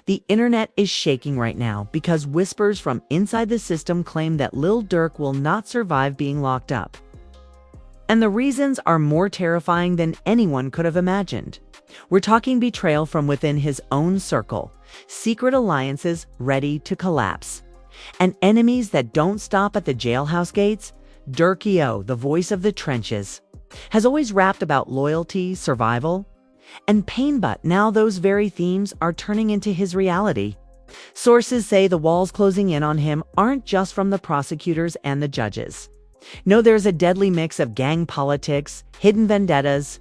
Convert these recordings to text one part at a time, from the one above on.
The internet is shaking right now because whispers from inside the system claim that Lil Durk will not survive being locked up. And the reasons are more terrifying than anyone could have imagined. We're talking betrayal from within his own circle, secret alliances ready to collapse, and enemies that don't stop at the jailhouse gates. Durkio, the voice of the trenches, has always rapped about loyalty, survival, and pain, but now those very themes are turning into his reality. Sources say the walls closing in on him aren't just from the prosecutors and the judges. No, there's a deadly mix of gang politics, hidden vendettas,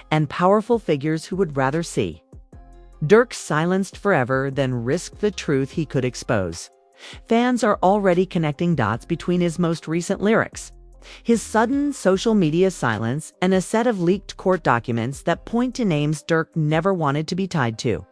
and powerful figures who would rather see Durk silenced forever than risk the truth he could expose. Fans are already connecting dots between his most recent lyrics, his sudden social media silence, and a set of leaked court documents that point to names Durk never wanted to be tied to.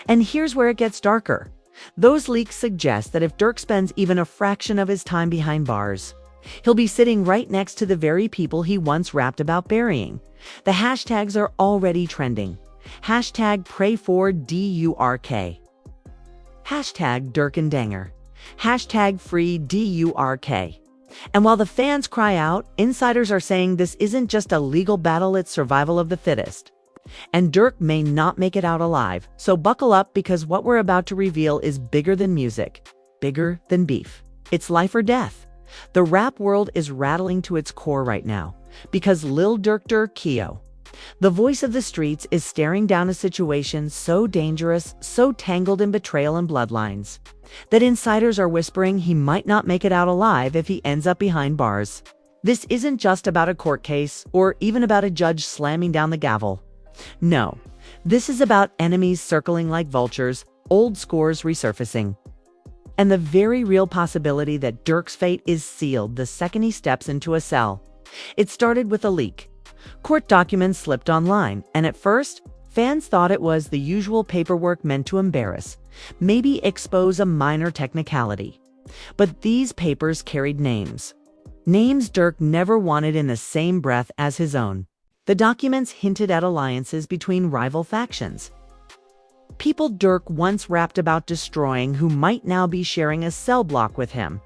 And here's where it gets darker. Those leaks suggest that if Durk spends even a fraction of his time behind bars, he'll be sitting right next to the very people he once rapped about burying. The hashtags are already trending. Hashtag pray for DURK. Hashtag Durk and Danger. Hashtag free DURK. And while the fans cry out, insiders are saying this isn't just a legal battle, it's survival of the fittest. And Durk may not make it out alive, so buckle up because what we're about to reveal is bigger than music, bigger than beef. It's life or death. The rap world is rattling to its core right now because Lil Durk, the voice of the streets, is staring down a situation so dangerous, so tangled in betrayal and bloodlines, that insiders are whispering he might not make it out alive if he ends up behind bars. This isn't just about a court case or even about a judge slamming down the gavel. No, this is about enemies circling like vultures, old scores resurfacing, and the very real possibility that Durk's fate is sealed the second he steps into a cell. It started with a leak. Court documents slipped online, and at first, fans thought it was the usual paperwork meant to embarrass, maybe expose a minor technicality. But these papers carried names. Names Durk never wanted in the same breath as his own. The documents hinted at alliances between rival factions. People Durk once rapped about destroying who might now be sharing a cell block with him.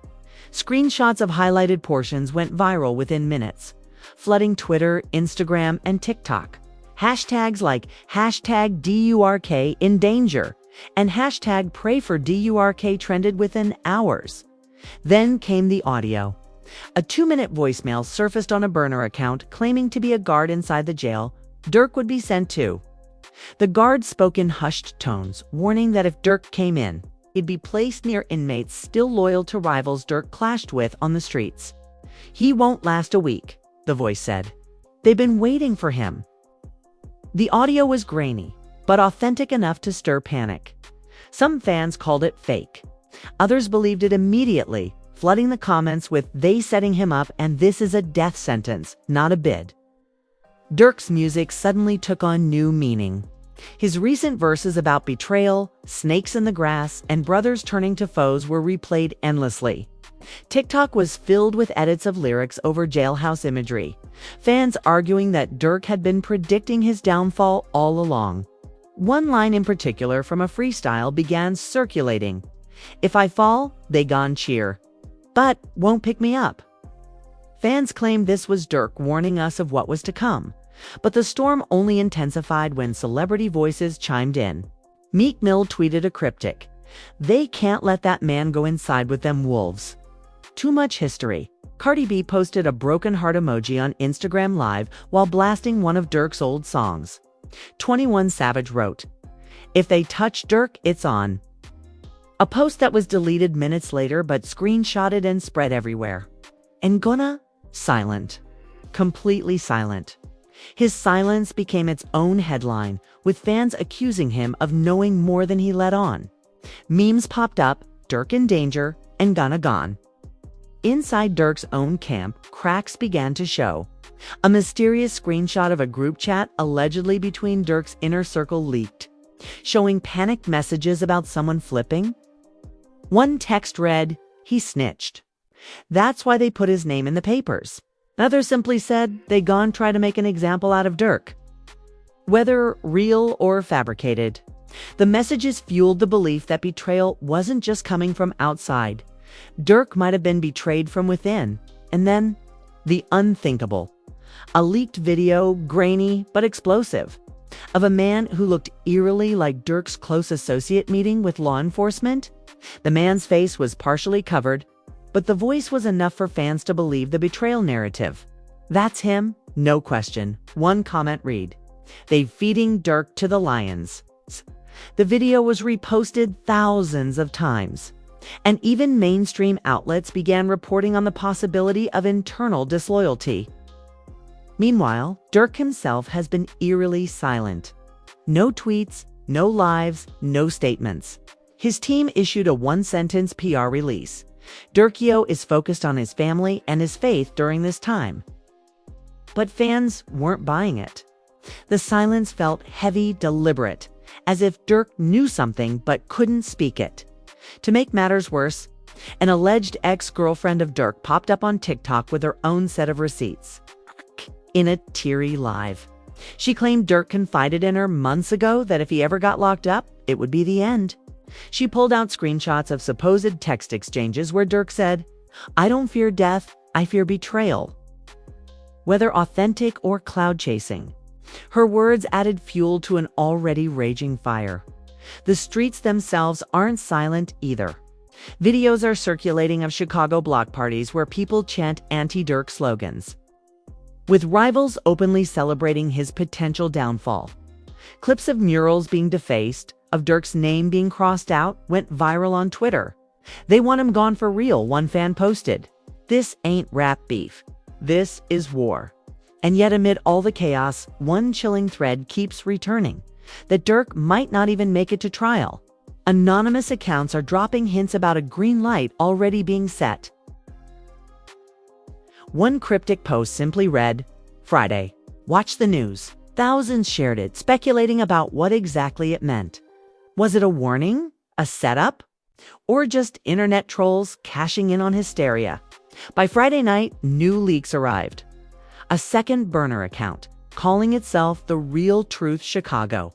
Screenshots of highlighted portions went viral within minutes, flooding Twitter, Instagram, and TikTok. Hashtags like hashtag DURK in danger and hashtag pray for DURK trended within hours. Then came the audio. A 2-minute voicemail surfaced on a burner account claiming to be a guard inside the jail Durk would be sent to. The guard spoke in hushed tones, warning that if Durk came in, he'd be placed near inmates still loyal to rivals Durk clashed with on the streets. He won't last a week, the voice said. They've been waiting for him. The audio was grainy, but authentic enough to stir panic. Some fans called it fake. Others believed it immediately, flooding the comments with "they setting him up and this is a death sentence, not a bid." Durk's music suddenly took on new meaning. His recent verses about betrayal, snakes in the grass, and brothers turning to foes were replayed endlessly. TikTok was filled with edits of lyrics over jailhouse imagery, fans arguing that Durk had been predicting his downfall all along. One line in particular from a freestyle began circulating. "If I fall, they gon' cheer, but won't pick me up." Fans claimed this was Durk warning us of what was to come, but the storm only intensified when celebrity voices chimed in. Meek Mill tweeted a cryptic, "They can't let that man go inside with them wolves." Too much history. Cardi B posted a broken heart emoji on Instagram Live while blasting one of Durk's old songs. 21 Savage wrote, "If they touch Durk, it's on." A post that was deleted minutes later but screenshotted and spread everywhere. And Gunna? Silent. Completely silent. His silence became its own headline, with fans accusing him of knowing more than he let on. Memes popped up, Durk in danger, and Gunna gone. Inside Durk's own camp, cracks began to show. A mysterious screenshot of a group chat allegedly between Durk's inner circle leaked, showing panicked messages about someone flipping. One text read, "He snitched. That's why they put his name in the papers." Others simply said, "They gone try to make an example out of Durk." Whether real or fabricated, The messages fueled the belief that betrayal wasn't just coming from outside. Durk might have been betrayed from within. And then, the unthinkable. A leaked video, grainy but explosive, of a man who looked eerily like Durk's close associate meeting with law enforcement. The man's face was partially covered, but the voice was enough for fans to believe the betrayal narrative. "That's him, no question," one comment read. "They feeding Durk to the lions." The video was reposted thousands of times, and even mainstream outlets began reporting on the possibility of internal disloyalty. Meanwhile, Durk himself has been eerily silent. No tweets, no lives, no statements. His team issued a one-sentence PR release. Durkio is focused on his family and his faith during this time. But fans weren't buying it. The silence felt heavy, deliberate, as if Durk knew something but couldn't speak it. To make matters worse, an alleged ex-girlfriend of Durk popped up on TikTok with her own set of receipts. In a teary live, she claimed Durk confided in her months ago that if he ever got locked up, it would be the end. She pulled out screenshots of supposed text exchanges where Durk said, "I don't fear death, I fear betrayal." Whether authentic or cloud chasing, her words added fuel to an already raging fire. The streets themselves aren't silent either. Videos are circulating of Chicago block parties where people chant anti-Durk slogans, with rivals openly celebrating his potential downfall. Clips of murals being defaced, of Durk's name being crossed out, went viral on Twitter. "They want him gone for real," one fan posted. "This ain't rap beef. This is war." And yet amid all the chaos, one chilling thread keeps returning, that Durk might not even make it to trial. Anonymous accounts are dropping hints about a green light already being set. One cryptic post simply read, "Friday. Watch the news." Thousands shared it, speculating about what exactly it meant. Was it a warning? A setup? Or just internet trolls cashing in on hysteria? By Friday night, new leaks arrived. A second burner account, calling itself The Real Truth Chicago,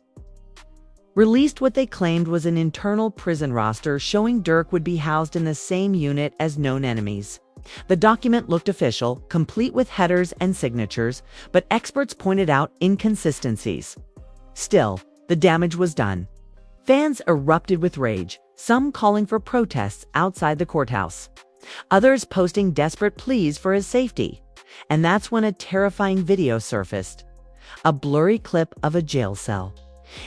released what they claimed was an internal prison roster showing Durk would be housed in the same unit as known enemies. The document looked official, complete with headers and signatures, but experts pointed out inconsistencies. Still, the damage was done. Fans erupted with rage, some calling for protests outside the courthouse, others posting desperate pleas for his safety. And that's when a terrifying video surfaced. A blurry clip of a jail cell.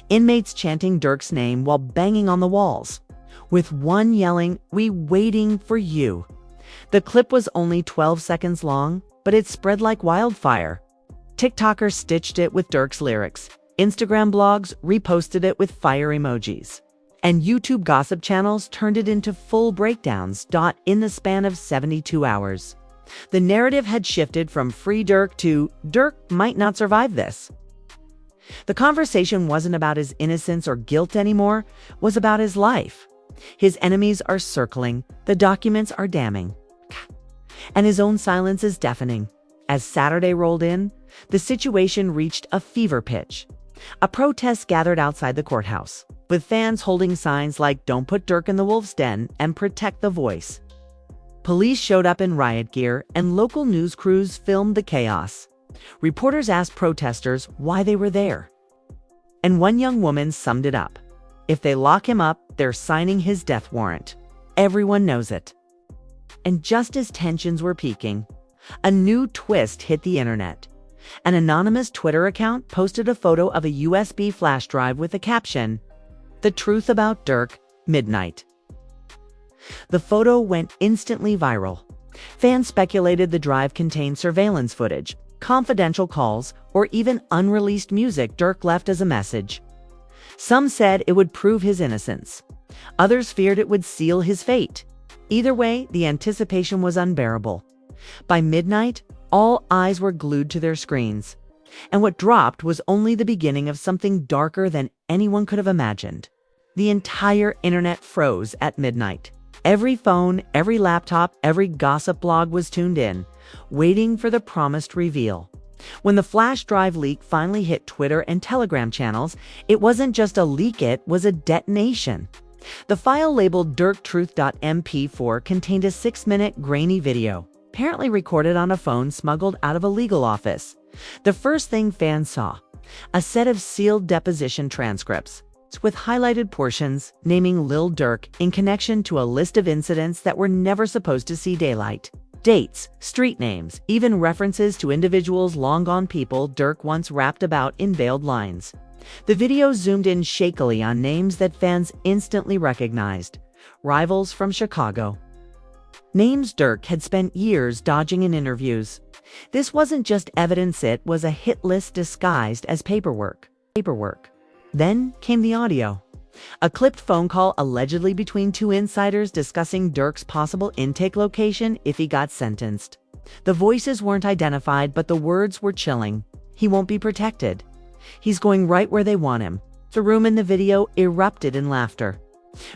Inmates chanting Durk's name while banging on the walls, with one yelling, "We waiting for you." The clip was only 12 seconds long, but it spread like wildfire. TikTokers stitched it with Durk's lyrics. Instagram blogs reposted it with fire emojis. And YouTube gossip channels turned it into full breakdowns. In the span of 72 hours. The narrative had shifted from free Durk to Durk might not survive this. The conversation wasn't about his innocence or guilt anymore, it was about his life. His enemies are circling, the documents are damning, and his own silence is deafening. As Saturday rolled in, the situation reached a fever pitch. A protest gathered outside the courthouse, with fans holding signs like "Don't put Durk in the wolf's den" and "Protect the voice." Police showed up in riot gear, and local news crews filmed the chaos. Reporters asked protesters why they were there. And one young woman summed it up. If they lock him up, they're signing his death warrant. Everyone knows it. And just as tensions were peaking, a new twist hit the internet. An anonymous Twitter account posted a photo of a USB flash drive with the caption, "The Truth About Durk, Midnight." The photo went instantly viral. Fans speculated the drive contained surveillance footage, confidential calls, or even unreleased music Durk left as a message. Some said it would prove his innocence. Others feared it would seal his fate. Either way, the anticipation was unbearable. By midnight, all eyes were glued to their screens. And what dropped was only the beginning of something darker than anyone could have imagined. The entire internet froze at midnight. Every phone, every laptop, every gossip blog was tuned in, waiting for the promised reveal. When the flash drive leak finally hit Twitter and Telegram channels, it wasn't just a leak, it was a detonation. The file labeled dirktruth.mp4 contained a 6-minute grainy video, apparently recorded on a phone smuggled out of a legal office. The first thing fans saw, a set of sealed deposition transcripts with highlighted portions naming Lil Durk in connection to a list of incidents that were never supposed to see daylight. Dates, street names, even references to individuals, long gone people Durk once rapped about in veiled lines. The video zoomed in shakily on names that fans instantly recognized. Rivals from Chicago. Names Durk had spent years dodging in interviews. This wasn't just evidence, it was a hit list disguised as paperwork. Then came the audio. A clipped phone call allegedly between two insiders discussing Durk's possible intake location if he got sentenced. The voices weren't identified, but the words were chilling. He won't be protected. He's going right where they want him. The room in the video erupted in laughter.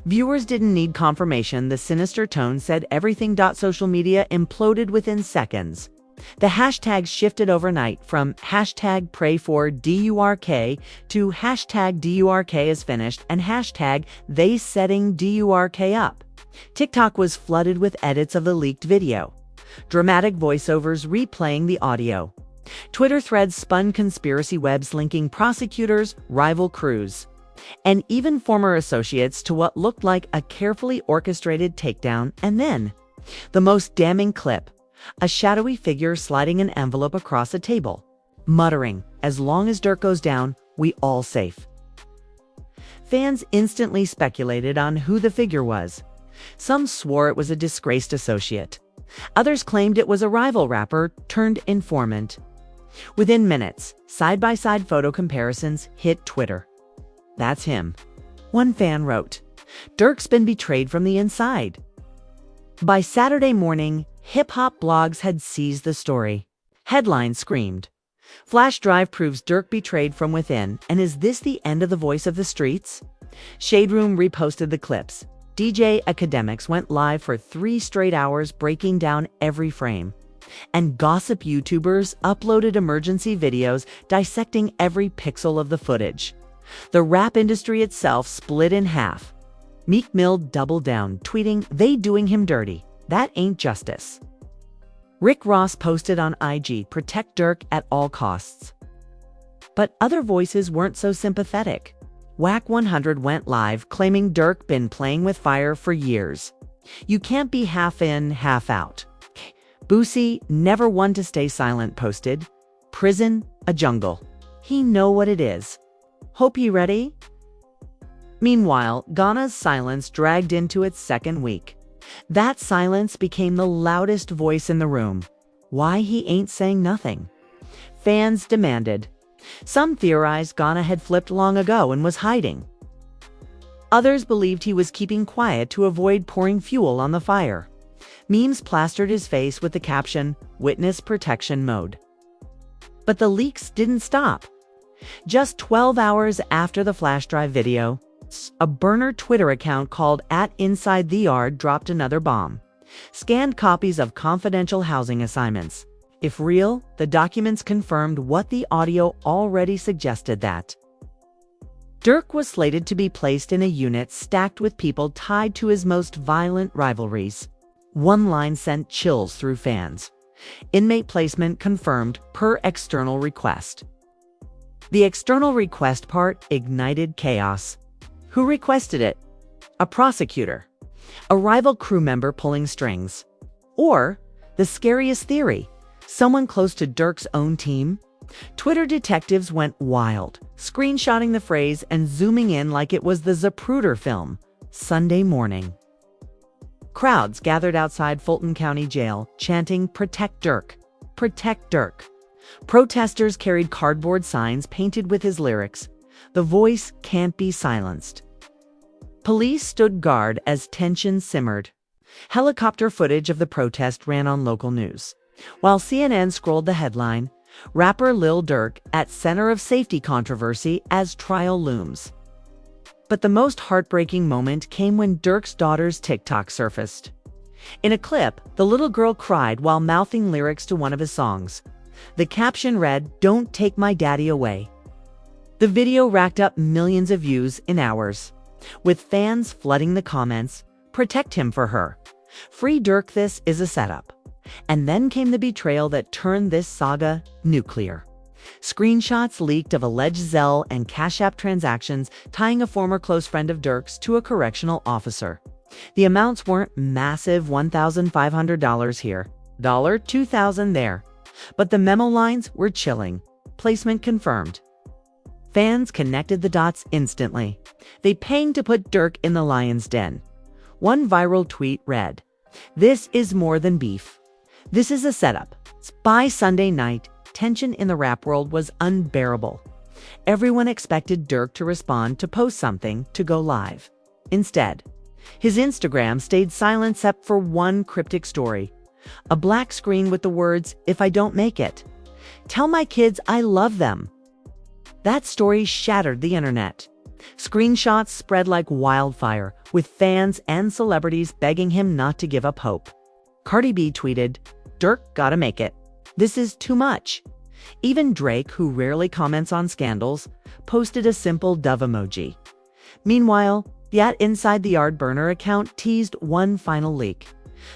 Viewers didn't need confirmation. The sinister tone said everything. Social media imploded within seconds. The hashtags shifted overnight from hashtag pray for DURK to hashtag DURK is finished and hashtag they setting DURK up. TikTok was flooded with edits of the leaked video, dramatic voiceovers replaying the audio. Twitter threads spun conspiracy webs linking prosecutors, rival crews, and even former associates to what looked like a carefully orchestrated takedown. And then, the most damning clip, a shadowy figure sliding an envelope across a table, muttering, "As long as Durk goes down, we all safe." Fans instantly speculated on who the figure was. Some swore it was a disgraced associate. Others claimed it was a rival rapper turned informant. Within minutes, side-by-side photo comparisons hit Twitter. "That's him," one fan wrote. "Durk's been betrayed from the inside." By Saturday morning, hip-hop blogs had seized the story. Headlines screamed, "Flash drive proves Durk betrayed from within, and is this the end of the voice of the streets?" Shade Room reposted the clips. DJ Academics went live for 3 straight hours breaking down every frame. And gossip YouTubers uploaded emergency videos dissecting every pixel of the footage. The rap industry itself split in half. Meek Mill doubled down, tweeting, "They doing him dirty. That ain't justice." Rick Ross posted on IG, "Protect Durk at all costs." But other voices weren't so sympathetic. Whack 100 went live, claiming Durk been playing with fire for years. "You can't be half in, half out." Boosie, never one to stay silent, posted, "Prison, a jungle. He know what it is. Hope ye ready?" Meanwhile, Ghana's silence dragged into its second week. That silence became the loudest voice in the room. Why he ain't saying nothing? Fans demanded. Some theorized Ghana had flipped long ago and was hiding. Others believed he was keeping quiet to avoid pouring fuel on the fire. Memes plastered his face with the caption, "Witness protection mode." But the leaks didn't stop. Just 12 hours after the flash drive video, a burner Twitter account called @InsideTheYard dropped another bomb. Scanned copies of confidential housing assignments. If real, the documents confirmed what the audio already suggested, that Durk was slated to be placed in a unit stacked with people tied to his most violent rivalries. One line sent chills through fans. "Inmate placement confirmed per external request." The external request part ignited chaos. Who requested it? A prosecutor? A rival crew member pulling strings? Or, the scariest theory, someone close to Durk's own team? Twitter detectives went wild, screenshotting the phrase and zooming in like it was the Zapruder film, Sunday morning. Crowds gathered outside Fulton County Jail, chanting, "Protect Durk! Protect Durk!" Protesters carried cardboard signs painted with his lyrics, "The voice can't be silenced." Police stood guard as tension simmered. Helicopter footage of the protest ran on local news, while CNN scrolled the headline, "Rapper Lil Durk at center of safety controversy as trial looms." But the most heartbreaking moment came when Durk's daughter's TikTok surfaced. In a clip, the little girl cried while mouthing lyrics to one of his songs. The caption read, "Don't take my daddy away." The video racked up millions of views in hours, with fans flooding the comments, "Protect him for her. Free Durk, this is a setup." And then came the betrayal that turned this saga nuclear. Screenshots leaked of alleged Zelle and Cash App transactions tying a former close friend of Durk's to a correctional officer. The amounts weren't massive $1,500 here, $2,000 there. But the memo lines were chilling. Placement confirmed. Fans connected the dots instantly. They paying to put Durk in the lion's den. One viral tweet read, "This is more than beef. This is a setup." By Sunday night, tension in the rap world was unbearable. Everyone expected Durk to respond, to post something, to go live. Instead, his Instagram stayed silent except for one cryptic story. A black screen with the words, "If I don't make it, tell my kids I love them." That story shattered the internet. Screenshots spread like wildfire, with fans and celebrities begging him not to give up hope. Cardi B tweeted, "Durk gotta make it. This is too much." Even Drake, who rarely comments on scandals, posted a simple dove emoji. Meanwhile, the @Inside the Yard burner account teased one final leak.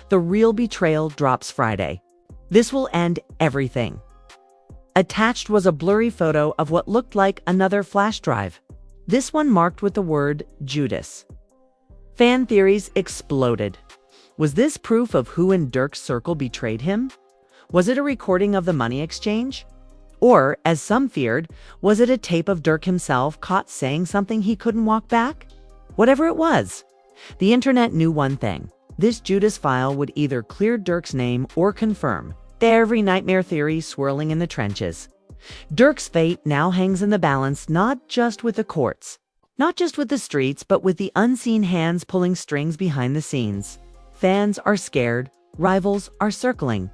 The real betrayal drops Friday. This will end everything. Attached was a blurry photo of what looked like another flash drive, this one marked with the word Judas. Fan theories exploded. Was this proof of who in Durk's circle betrayed him? Was it a recording of the money exchange? Or, as some feared, was it a tape of Durk himself caught saying something he couldn't walk back? Whatever it was, the internet knew one thing. This Judas file would either clear Durk's name or confirm every nightmare theory swirling in the trenches. Durk's fate now hangs in the balance, not just with the courts, not just with the streets, but with the unseen hands pulling strings behind the scenes. Fans are scared, rivals are circling,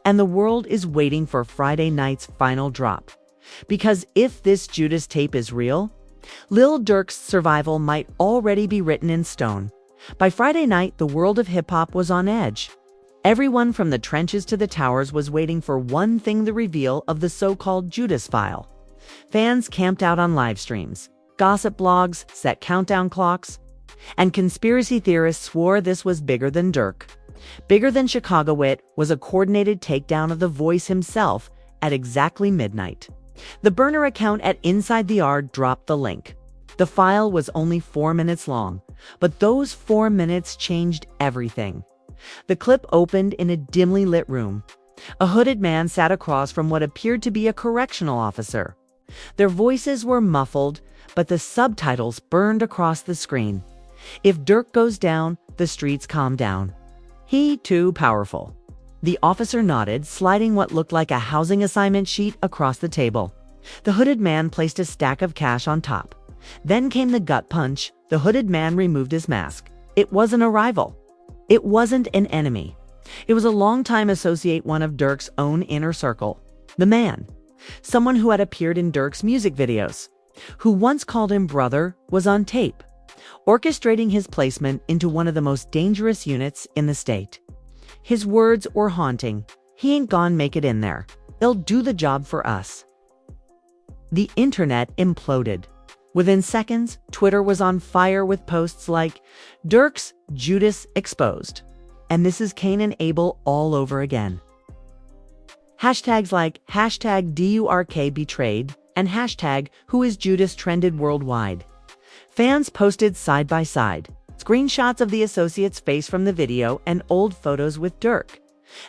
and the world is waiting for Friday night's final drop. Because if this Judas tape is real, Lil Durk's survival might already be written in stone. By Friday night, the world of hip-hop was on edge. Everyone from the trenches to the towers was waiting for one thing: the reveal of the so-called Judas file. Fans camped out on live streams, gossip blogs set countdown clocks, and conspiracy theorists swore this was bigger than Durk. Bigger than Chicago. It was a coordinated takedown of the Voice himself at exactly midnight. The burner account @Inside the Yard dropped the link. The file was only 4 minutes long, but those 4 minutes changed everything. The clip opened in a dimly lit room. A hooded man sat across from what appeared to be a correctional officer. Their voices were muffled, but the subtitles burned across the screen. "If Durk goes down, the streets calm down. He too powerful." The officer nodded, sliding what looked like a housing assignment sheet across the table. The hooded man placed a stack of cash on top. Then came the gut punch. The hooded man removed his mask. It wasn't a rival. It wasn't an enemy. It was a longtime associate, one of Durk's own inner circle. The man, someone who had appeared in Durk's music videos, who once called him brother, was on tape, orchestrating his placement into one of the most dangerous units in the state. His words were haunting. "He ain't gonna make it in there. They'll do the job for us." The internet imploded. Within seconds, Twitter was on fire with posts like, "Durk's Judas exposed," and "This is Cain and Abel all over again." Hashtags like #DURK betrayed and #Who is Judas trended worldwide. Fans posted side by side screenshots of the associate's face from the video and old photos with Durk.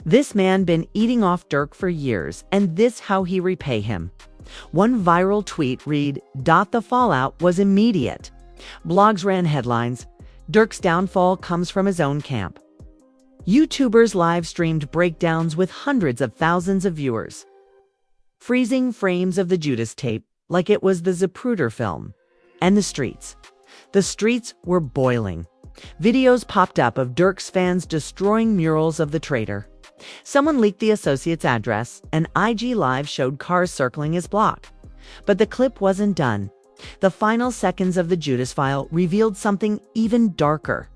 This man been eating off Durk for years, and this how he repay him. One viral tweet read, "The fallout was immediate." Blogs ran headlines, "Durk's downfall comes from his own camp." YouTubers live-streamed breakdowns with hundreds of thousands of viewers, freezing frames of the Judas tape like it was the Zapruder film. And the streets were boiling. Videos popped up of Durk's fans destroying murals of the traitor. Someone leaked the associate's address, and IG Live showed cars circling his block. But the clip wasn't done. The final seconds of the Judas file revealed something even darker.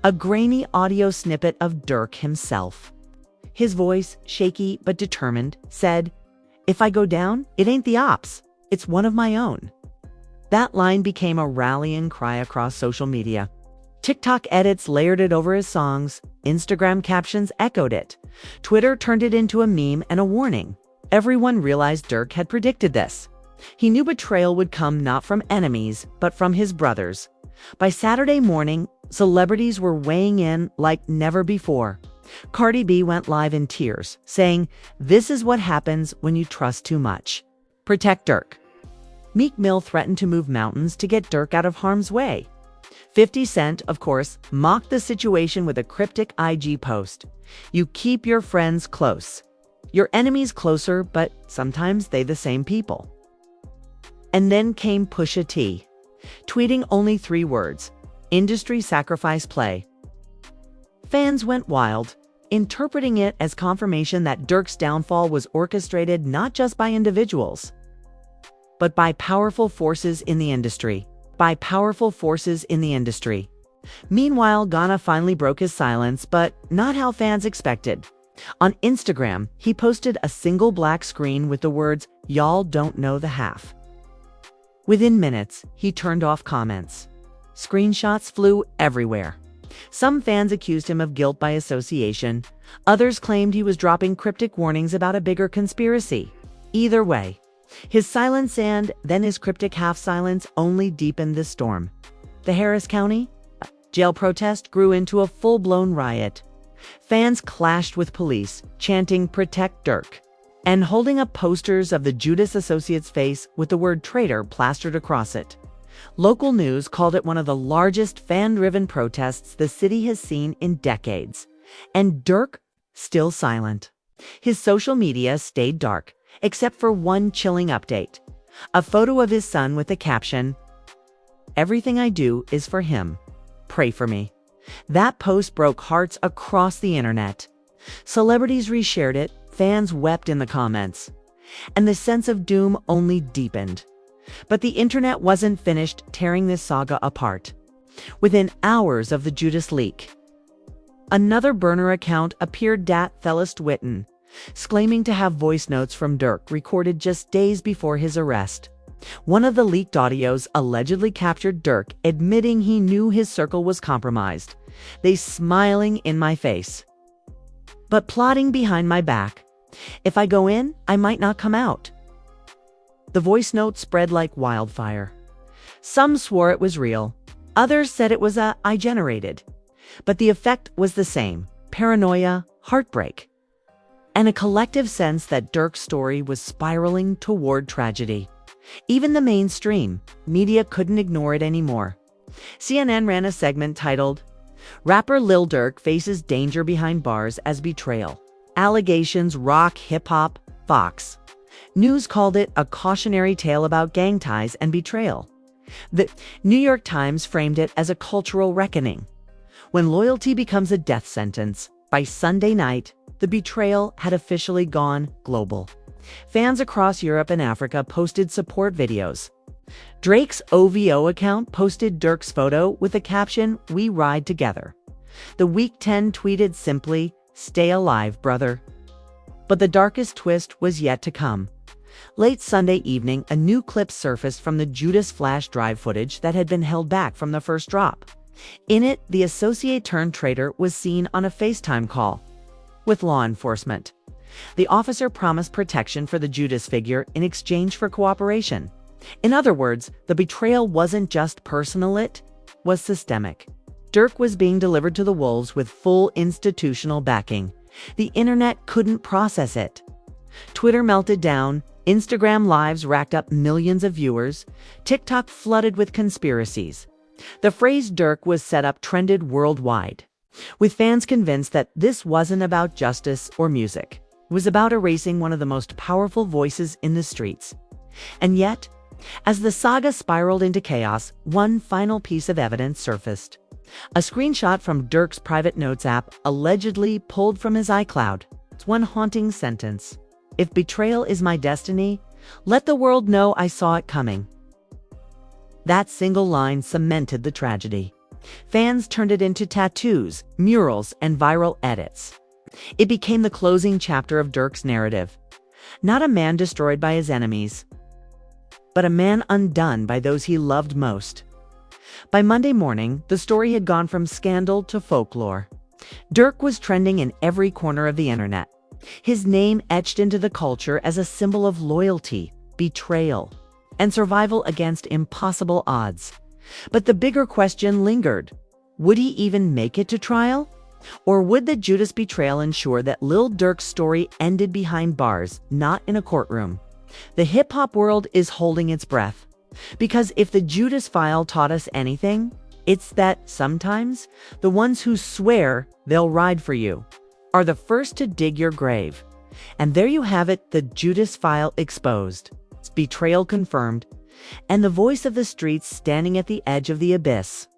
A grainy audio snippet of Durk himself. His voice, shaky but determined, said, If I go down, it ain't the ops. It's one of my own. That line became a rallying cry across social media. TikTok edits layered it over his songs. Instagram captions echoed it. Twitter turned it into a meme and a warning. Everyone realized Durk had predicted this. He knew betrayal would come not from enemies, but from his brothers. By Saturday morning, celebrities were weighing in like never before. Cardi B went live in tears, saying, "This is what happens when you trust too much. Protect Durk." Meek Mill threatened to move mountains to get Durk out of harm's way. 50 Cent, of course, mocked the situation with a cryptic IG post. "You keep your friends close. Your enemies closer, but sometimes they the same people." And then came Pusha T, tweeting only 3 words: "Industry sacrifice play." Fans went wild, interpreting it as confirmation that Durk's downfall was orchestrated not just by individuals, but by powerful forces in the industry. Meanwhile, Ghana finally broke his silence, but not how fans expected. On Instagram, he posted a single black screen with the words, "Y'all don't know the half." Within minutes, he turned off comments. Screenshots flew everywhere. Some fans accused him of guilt by association. Others claimed he was dropping cryptic warnings about a bigger conspiracy. Either way, his silence and then his cryptic half-silence only deepened the storm. The Harris County jail protest grew into a full-blown riot. Fans clashed with police, chanting "Protect Durk," and holding up posters of the Judas Associates' face with the word traitor plastered across it. Local news called it one of the largest fan-driven protests the city has seen in decades. And Durk, still silent. His social media stayed dark, except for one chilling update. A photo of his son with the caption, "Everything I do is for him. Pray for me." That post broke hearts across the internet. Celebrities reshared it, fans wept in the comments, and the sense of doom only deepened. But the internet wasn't finished tearing this saga apart. Within hours of the Judas leak, another burner account appeared dat Thelist Witten, claiming to have voice notes from Durk recorded just days before his arrest. One of the leaked audios allegedly captured Durk admitting he knew his circle was compromised. "They smiling in my face, but plotting behind my back. If I go in, I might not come out." The voice note spread like wildfire. Some swore it was real. Others said it was I generated. But the effect was the same: paranoia, heartbreak, and a collective sense that Durk's story was spiraling toward tragedy. Even the mainstream media couldn't ignore it anymore. CNN ran a segment titled, "Rapper Lil Durk faces danger behind bars as betrayal. Allegations rock hip-hop." Fox News called it a cautionary tale about gang ties and betrayal. The New York Times framed it as a cultural reckoning. When loyalty becomes a death sentence, by Sunday night, the betrayal had officially gone global. Fans across Europe and Africa posted support videos. Drake's OVO account posted Durk's photo with the caption, "We ride together." The Week 10 tweeted simply, "Stay alive, brother." But the darkest twist was yet to come. Late Sunday evening, a new clip surfaced from the Judas flash drive footage that had been held back from the first drop. In it, the associate turned traitor was seen on a FaceTime call with law enforcement. The officer promised protection for the Judas figure in exchange for cooperation. In other words, the betrayal wasn't just personal, it was systemic. Durk was being delivered to the wolves with full institutional backing. The internet couldn't process it. Twitter melted down, Instagram lives racked up millions of viewers, TikTok flooded with conspiracies. The phrase "Durk was set up" trended worldwide, with fans convinced that this wasn't about justice or music. It was about erasing one of the most powerful voices in the streets. And yet, as the saga spiraled into chaos, one final piece of evidence surfaced. A screenshot from Durk's private notes app, allegedly pulled from his iCloud. It's one haunting sentence: "If betrayal is my destiny, let the world know I saw it coming." That single line cemented the tragedy. Fans turned it into tattoos, murals, and viral edits. It became the closing chapter of Durk's narrative. Not a man destroyed by his enemies, but a man undone by those he loved most. By Monday morning, the story had gone from scandal to folklore. Durk was trending in every corner of the internet, his name etched into the culture as a symbol of loyalty, betrayal, and survival against impossible odds. But the bigger question lingered. Would he even make it to trial? Or would the Judas betrayal ensure that Lil Durk's story ended behind bars, not in a courtroom? The hip-hop world is holding its breath. Because if the Judas file taught us anything, it's that sometimes the ones who swear they'll ride for you are the first to dig your grave. And there you have it, the Judas file exposed, betrayal confirmed, and the voice of the streets standing at the edge of the abyss.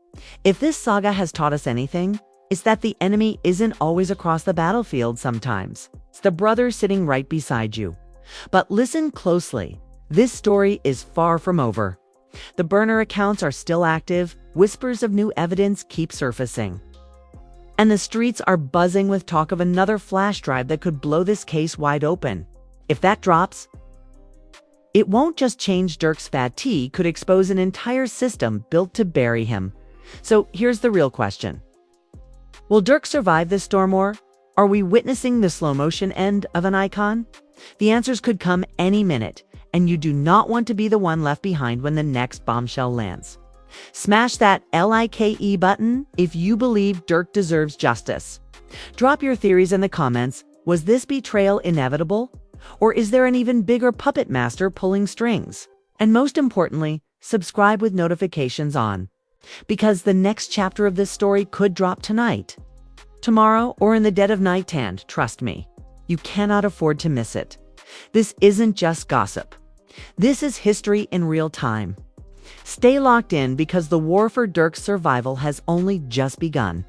If this saga has taught us anything, it's that the enemy isn't always across the battlefield sometimes. It's the brother sitting right beside you. But listen closely. This story is far from over. The burner accounts are still active, whispers of new evidence keep surfacing. And the streets are buzzing with talk of another flash drive that could blow this case wide open. If that drops, it won't just change Durk's fate, could expose an entire system built to bury him. So here's the real question. Will Durk survive this storm, or are we witnessing the slow-motion end of an icon? The answers could come any minute, and you do not want to be the one left behind when the next bombshell lands. Smash that like button if you believe Durk deserves justice. Drop your theories in the comments. Was this betrayal inevitable? Or is there an even bigger puppet master pulling strings? And most importantly, subscribe with notifications on, because the next chapter of this story could drop tonight, tomorrow, or in the dead of night, and trust me, you cannot afford to miss it. This isn't just gossip. This is history in real time. Stay locked in because the war for Durk's survival has only just begun.